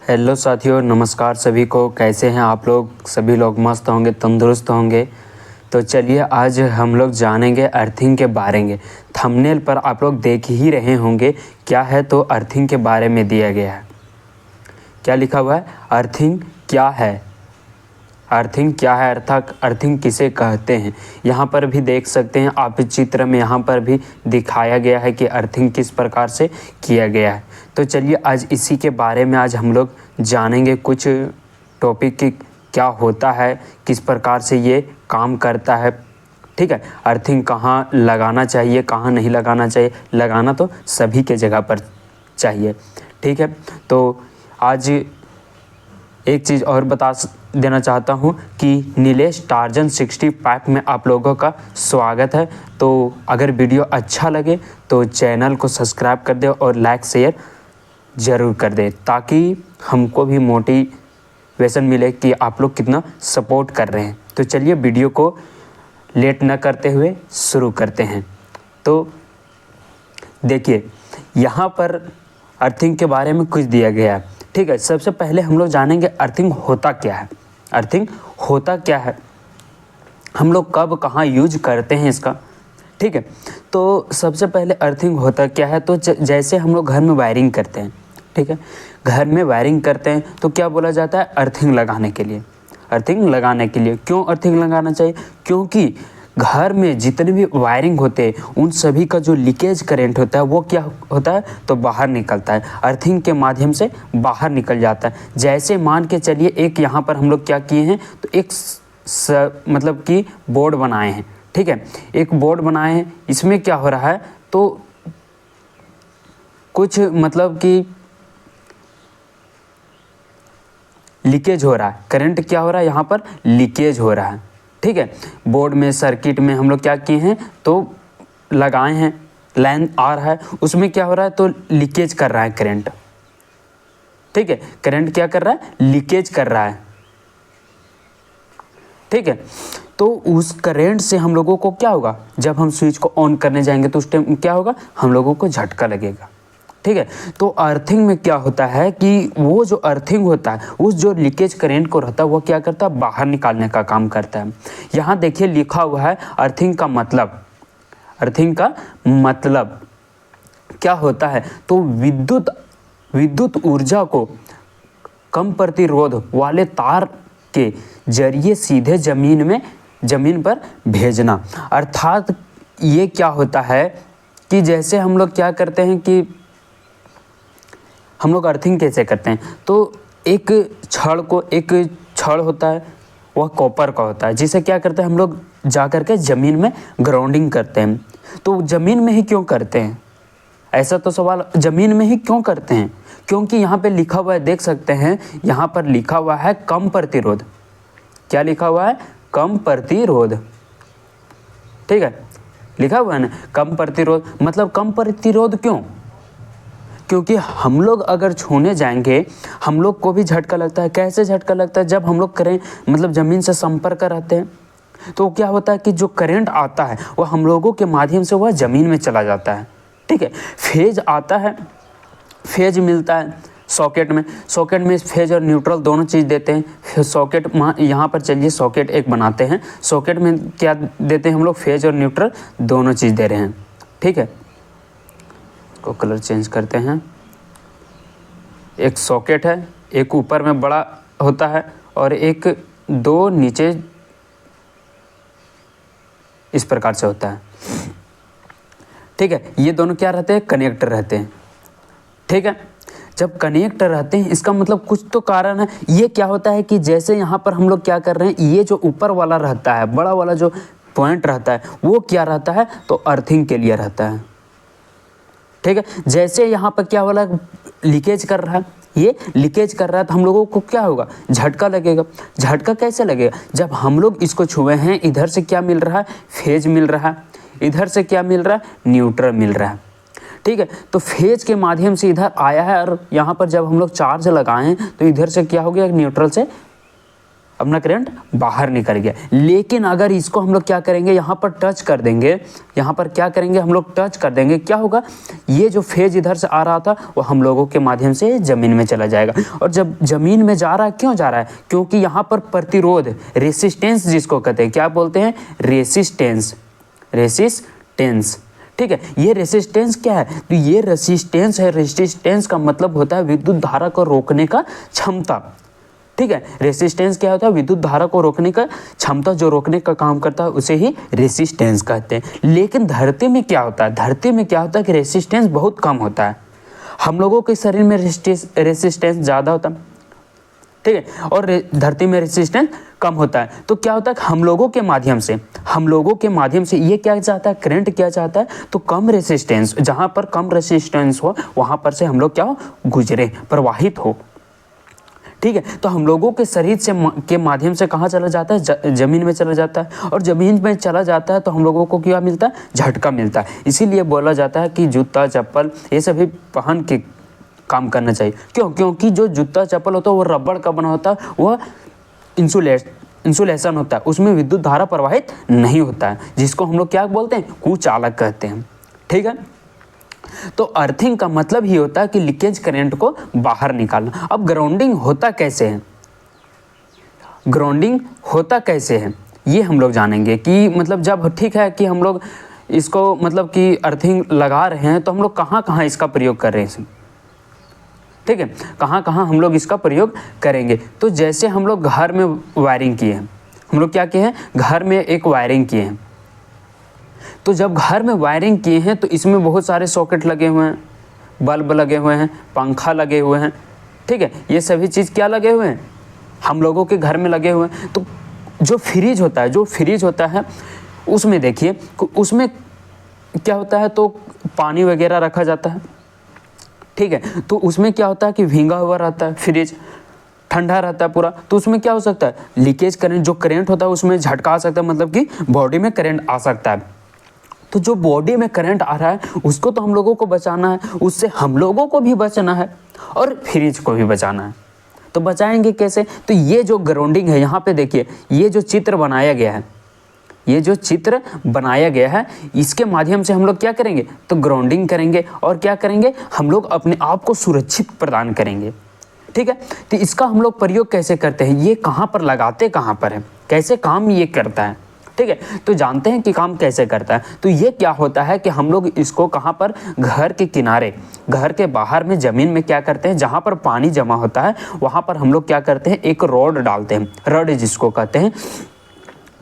Hello साथियों, नमस्कार सभी को। कैसे हैं आप लोग? सभी लोग मस्त होंगे, तंदुरुस्त होंगे। तो चलिए आज हम लोग जानेंगे अर्थिंग के बारे में। थंबनेल पर आप लोग देख ही रहे होंगे क्या है, तो अर्थिंग के बारे में दिया गया है। क्या लिखा हुआ है? अर्थिंग क्या है। अर्थिंग क्या है अर्थात अर्थिंग किसे कहते हैं। यहाँ पर भी देख सकते हैं आप चित्र में, यहाँ पर भी दिखाया गया है कि अर्थिंग किस प्रकार से किया गया है। तो चलिए आज इसी के बारे में आज हम लोग जानेंगे कुछ टॉपिक की क्या होता है, किस प्रकार से ये काम करता है। ठीक है, अर्थिंग कहाँ लगाना चाहिए, कहाँ नहीं लगाना चाहिए। लगाना तो सभी के जगह पर चाहिए। ठीक है, तो आज एक चीज़ और बता देना चाहता हूँ कि नीलेश टार्जन 65 में आप लोगों का स्वागत है। तो अगर वीडियो अच्छा लगे तो चैनल को सब्सक्राइब कर दे और लाइक शेयर ज़रूर कर दे, ताकि हमको भी मोटिवेशन मिले कि आप लोग कितना सपोर्ट कर रहे हैं। तो चलिए वीडियो को लेट न करते हुए शुरू करते हैं। तो देखिए यहाँ पर अर्थिंग के बारे में कुछ दिया गया है। ठीक है, सबसे पहले हम लोग जानेंगे अर्थिंग होता क्या है। अर्थिंग होता क्या है, हम लोग कब कहाँ यूज करते हैं इसका। ठीक है, तो सबसे पहले अर्थिंग होता क्या है। तो जैसे हम लोग घर में वायरिंग करते हैं, ठीक है, घर में वायरिंग करते हैं तो क्या बोला जाता है? अर्थिंग लगाने के लिए। अर्थिंग लगाने के लिए क्यों अर्थिंग लगाना चाहिए? क्योंकि घर में जितने भी वायरिंग होते हैं उन सभी का जो लीकेज करंट होता है वो क्या होता है? तो बाहर निकलता है, अर्थिंग के माध्यम से बाहर निकल जाता है। जैसे मान के चलिए एक यहाँ पर हम लोग क्या किए हैं, तो एक मतलब कि बोर्ड बनाए हैं। ठीक है, एक बोर्ड बनाए हैं, इसमें क्या हो रहा है, तो कुछ मतलब कि लीकेज हो रहा है, करंट क्या हो रहा है, यहाँ पर लीकेज हो रहा है। ठीक है, बोर्ड में सर्किट में हम लोग क्या किए हैं, तो लगाए हैं, लाइन आ रहा है, उसमें क्या हो रहा है, तो लीकेज कर रहा है करंट। ठीक है, करंट क्या कर रहा है? लीकेज कर रहा है। ठीक है, तो उस करंट से हम लोगों को क्या होगा, जब हम स्विच को ऑन करने जाएंगे तो उस टाइम क्या होगा, हम लोगों को झटका लगेगा। ठीक है, तो अर्थिंग में क्या होता है कि वो जो अर्थिंग होता है उस जो लीकेज करंट को रहता है वो क्या करता है? बाहर निकालने का काम करता है। यहाँ देखिए लिखा हुआ है अर्थिंग का मतलब। अर्थिंग का मतलब क्या होता है? तो विद्युत ऊर्जा को कम प्रतिरोध वाले तार के जरिए सीधे जमीन पर भेजना। अर्थात ये क्या होता है कि जैसे हम लोग क्या करते हैं कि हम लोग अर्थिंग कैसे करते हैं, तो एक छड़ होता है, वह कॉपर का होता है, जिसे क्या करते हैं हम लोग जा कर के ज़मीन में ग्राउंडिंग करते हैं। तो ज़मीन में ही क्यों करते हैं? ऐसा तो सवाल, ज़मीन में ही क्यों करते हैं? क्योंकि यहाँ पे लिखा हुआ है, देख सकते हैं यहाँ पर लिखा हुआ है कम प्रतिरोध। क्या लिखा हुआ है? कम प्रतिरोध। ठीक है, लिखा हुआ है ना कम प्रतिरोध। मतलब कम प्रतिरोध क्यों? क्योंकि हम लोग अगर छूने जाएंगे हम लोग को भी झटका लगता है। कैसे झटका लगता है? जब हम लोग करें मतलब ज़मीन से संपर्क रहते हैं तो क्या होता है कि जो करंट आता है वो हम लोगों के माध्यम से वह ज़मीन में चला जाता है। ठीक है, फेज आता है, फेज मिलता है सॉकेट में फेज और न्यूट्रल दोनों चीज़ देते हैं। फिर सॉकेट यहाँ पर चलिए सॉकेट एक बनाते हैं। सॉकेट में क्या देते हैं हम लोग? फेज और न्यूट्रल दोनों चीज़ दे रहे हैं। ठीक है, को कलर चेंज करते हैं। एक सॉकेट है, एक ऊपर में बड़ा होता है और एक दो नीचे इस प्रकार से होता है। ठीक है, ये दोनों क्या रहते हैं? कनेक्टर रहते हैं। ठीक है, जब कनेक्टर रहते हैं इसका मतलब कुछ तो कारण है। ये क्या होता है कि जैसे यहाँ पर हम लोग क्या कर रहे हैं, ये जो ऊपर वाला रहता है, बड़ा वाला जो पॉइंट रहता है वो क्या रहता है? तो अर्थिंग के लिए रहता है। ठीक है, जैसे यहाँ पर क्या वाला लीकेज कर रहा है, ये लीकेज कर रहा है तो हम लोगों को क्या होगा? झटका लगेगा। झटका कैसे लगेगा? जब हम लोग इसको छुए हैं, इधर से क्या मिल रहा है? फेज मिल रहा है, इधर से क्या मिल रहा है? न्यूट्रल मिल रहा है। ठीक है, तो फेज के माध्यम से इधर आया है और यहाँ पर जब हम लोग चार्ज लगाए हैं तो इधर से क्या हो गया? न्यूट्रल से अपना करंट बाहर निकल गया। लेकिन अगर इसको हम लोग क्या करेंगे, यहाँ पर टच कर देंगे, यहाँ पर क्या करेंगे हम लोग टच कर देंगे, क्या होगा, ये जो फेज इधर से आ रहा था वो हम लोगों के माध्यम से ज़मीन में चला जाएगा। और जब ज़मीन में जा रहा है, क्यों जा रहा है, क्योंकि यहाँ पर प्रतिरोध, रेसिस्टेंस जिसको कहते हैं, क्या बोलते हैं, रेसिस्टेंस, रेसिस्टेंस, ठीक है। ये रेसिस्टेंस क्या है, तो ये रेसिस्टेंस है, रेसिस्टेंस का मतलब होता है विद्युत धारा को रोकने का क्षमता, ठीक है। रेसिस्टेंस क्या होता है, विद्युत धारा को रोकने का क्षमता, जो रोकने का काम करता है उसे ही रेसिस्टेंस कहते हैं। लेकिन धरती में क्या होता है, धरती में क्या होता है कि रेसिस्टेंस बहुत कम होता है। हम लोगों के शरीर में रेसिस्टेंस ज़्यादा होता है, ठीक है, और धरती में रेसिस्टेंस कम होता है। तो क्या होता है, हम लोगों के माध्यम से ये क्या चाहता है, करंट क्या चाहता है, तो कम रेसिस्टेंस, जहाँ पर कम रेसिस्टेंस हो वहाँ पर से हम लोग क्या हो, गुजरे, प्रवाहित हो, ठीक है। तो हम लोगों के शरीर से के माध्यम से कहाँ चला जाता है, ज़मीन में चला जाता है, और ज़मीन में चला जाता है तो हम लोगों को क्या मिलता है, झटका मिलता है। इसीलिए बोला जाता है कि जूता चप्पल ये सभी पहन के काम करना चाहिए। क्यों, क्योंकि जो जूता चप्पल होता है वो रबड़ का बना होता है, वह इंसुलेशन होता है, उसमें विद्युत धारा प्रवाहित नहीं होता है, जिसको हम लोग क्या बोलते हैं, कुचालक कहते हैं, ठीक है। तो अर्थिंग का मतलब ही होता है कि लीकेज करंट को बाहर निकालना। अब ग्राउंडिंग होता कैसे है, ग्राउंडिंग होता कैसे है ये हम लोग जानेंगे कि मतलब जब ठीक है कि हम लोग इसको मतलब कि अर्थिंग लगा रहे हैं तो हम लोग कहाँ कहाँ इसका प्रयोग कर रहे हैं, ठीक है, कहाँ कहाँ हम लोग इसका प्रयोग करेंगे। तो जैसे हम लोग घर में वायरिंग किए हैं, हम लोग क्या किए हैं, घर में एक वायरिंग किए हैं। तो जब घर में वायरिंग किए हैं तो इसमें बहुत सारे सॉकेट लगे हुए हैं, बल्ब लगे हुए हैं, पंखा लगे हुए हैं, ठीक है, ये सभी चीज़ क्या लगे हुए हैं, हम लोगों के घर में लगे हुए हैं। तो जो फ्रिज होता है उसमें देखिए, उसमें क्या होता है, तो पानी वगैरह रखा जाता है, ठीक है। तो उसमें क्या होता है कि भींगा हुआ रहता है, फ्रिज ठंडा रहता है पूरा, तो उसमें क्या हो सकता है, लीकेज करंट, जो करंट होता है उसमें झटका आ सकता है, मतलब कि बॉडी में करंट आ सकता है। तो जो बॉडी में करंट आ रहा है उसको तो हम लोगों को बचाना है, उससे हम लोगों को भी बचना है और फ्रिज को भी बचाना है। तो बचाएंगे कैसे, तो ये जो ग्राउंडिंग है, यहाँ पे देखिए ये जो चित्र बनाया गया है, इसके माध्यम से हम लोग क्या करेंगे, तो ग्राउंडिंग करेंगे और क्या करेंगे, हम लोग अपने आप को सुरक्षित प्रदान करेंगे, ठीक है। तो इसका हम लोग प्रयोग कैसे करते हैं, ये कहाँ पर लगाते, कहाँ पर है, कैसे काम ये करता है, ठीक है। तो जानते हैं कि काम कैसे करता है। तो ये क्या होता है कि हम लोग इसको कहाँ पर, घर के किनारे, घर के बाहर में ज़मीन में क्या करते हैं, जहाँ पर पानी जमा होता है वहाँ पर हम लोग क्या करते हैं, एक रॉड डालते हैं, रॉड जिसको कहते हैं।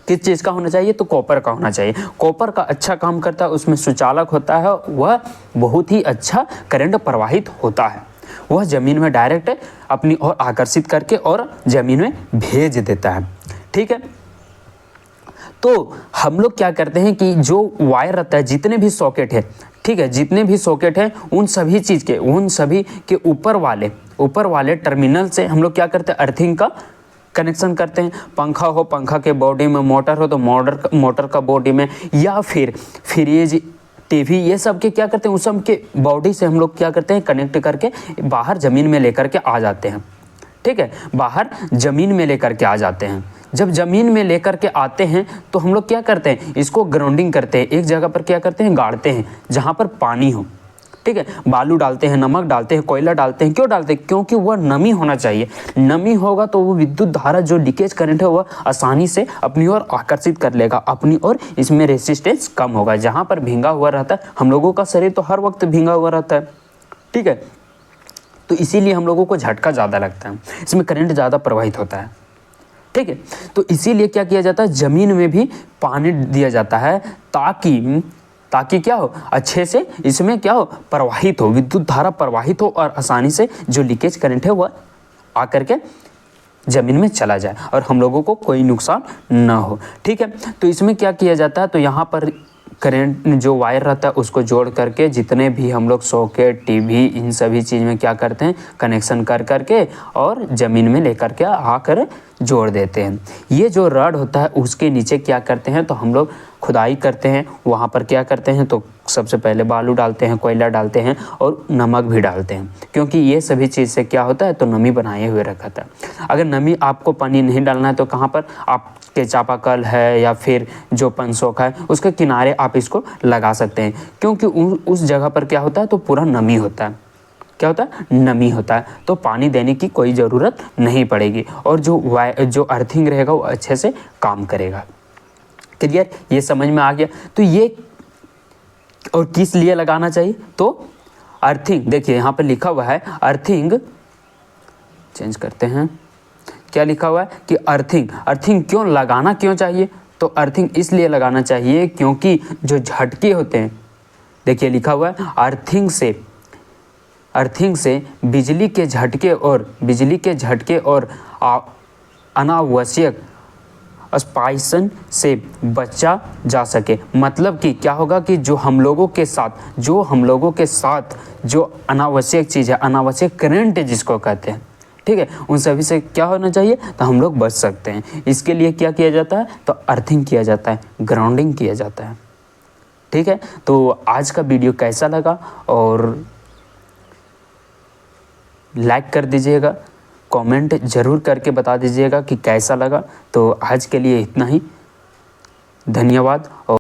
किस चीज़ का होना चाहिए, तो कॉपर का होना चाहिए। कॉपर का अच्छा काम करता है, उसमें सुचालक होता है, वह बहुत ही अच्छा करंट प्रवाहित होता है, वह ज़मीन में डायरेक्ट अपनी ओर आकर्षित करके और ज़मीन में भेज देता है, ठीक है। तो हम लोग क्या करते हैं कि जो वायर रहता है, जितने भी सॉकेट है, ठीक है, जितने भी सॉकेट हैं उन सभी के ऊपर वाले टर्मिनल से हम लोग क्या करते हैं, अर्थिंग का कनेक्शन करते हैं। पंखा हो, पंखा के बॉडी में, मोटर हो तो मोटर का बॉडी में, या फिर फ्रिज, टीवी, ये सब के क्या करते हैं, उस सब के बॉडी से हम लोग क्या करते हैं, कनेक्ट करके बाहर ज़मीन में लेकर के आ जाते हैं, ठीक है, बाहर ज़मीन में लेकर के आ जाते हैं। जब ज़मीन में लेकर के आते हैं तो हम लोग क्या करते हैं, इसको ग्राउंडिंग करते हैं, एक जगह पर क्या करते हैं, गाड़ते हैं जहाँ पर पानी हो, ठीक है, बालू डालते हैं, नमक डालते हैं, कोयला डालते हैं। क्यों डालते हैं, क्योंकि वह नमी होना चाहिए, नमी होगा तो वो विद्युत धारा जो लीकेज करंट है वह आसानी से अपनी ओर आकर्षित कर लेगा अपनी ओर, इसमें रेसिस्टेंस कम होगा। जहाँ पर भींगा हुआ रहता है, हम लोगों का शरीर तो हर वक्त भींगा हुआ रहता है, ठीक है, तो इसीलिए हम लोगों को झटका ज़्यादा लगता है, इसमें करंट ज़्यादा प्रवाहित होता है, ठीक है। तो इसीलिए क्या किया जाता है, ज़मीन में भी पानी दिया जाता है ताकि क्या हो, अच्छे से इसमें क्या हो, प्रवाहित हो, विद्युत धारा प्रवाहित हो और आसानी से जो लीकेज करंट है वह आकर के ज़मीन में चला जाए और हम लोगों को कोई नुकसान ना हो, ठीक है। तो इसमें क्या किया जाता है, तो यहाँ पर करंट जो वायर रहता है उसको जोड़ करके जितने भी हम लोग सॉकेट, टीवी, इन सभी चीज़ में क्या करते हैं, कनेक्शन कर करके और ज़मीन में लेकर के आकर जोड़ देते हैं। ये जो रॉड होता है उसके नीचे क्या करते हैं, तो हम लोग खुदाई करते हैं, वहाँ पर क्या करते हैं, तो सबसे पहले बालू डालते हैं, कोयला डालते हैं और नमक भी डालते हैं, क्योंकि ये सभी चीज़ से क्या होता है तो नमी बनाए हुए रखा था। अगर नमी आपको पानी नहीं डालना है तो कहाँ पर आपके चापाकल है या फिर जो पनसोखा है उसके किनारे आप इसको लगा सकते हैं, क्योंकि उस जगह पर क्या होता है तो पूरा नमी होता है। क्या होता है? नमी होता है, तो पानी देने की कोई ज़रूरत नहीं पड़ेगी और जो अर्थिंग रहेगा वो अच्छे से काम करेगा। क्लियर? ये समझ में आ गया। तो ये और किस लिए लगाना चाहिए तो अर्थिंग, देखिए यहाँ पर लिखा हुआ है अर्थिंग, चेंज करते हैं, क्या लिखा हुआ है कि अर्थिंग क्यों लगाना क्यों चाहिए, तो अर्थिंग इसलिए लगाना चाहिए क्योंकि जो झटके होते हैं, देखिए लिखा हुआ है अर्थिंग से बिजली के झटके और अनावश्यक स्पाइसन से बचा जा सके। मतलब कि क्या होगा कि जो हम लोगों के साथ जो अनावश्यक चीज़ है, अनावश्यक करंट जिसको कहते हैं, ठीक है, उन सभी से क्या होना चाहिए तो हम लोग बच सकते हैं। इसके लिए क्या किया जाता है तो अर्थिंग किया जाता है, ग्राउंडिंग किया जाता है। ठीक है, तो आज का वीडियो कैसा लगा और लाइक कर दीजिएगा, कमेंट ज़रूर करके बता दीजिएगा कि कैसा लगा। तो आज के लिए इतना ही, धन्यवाद। और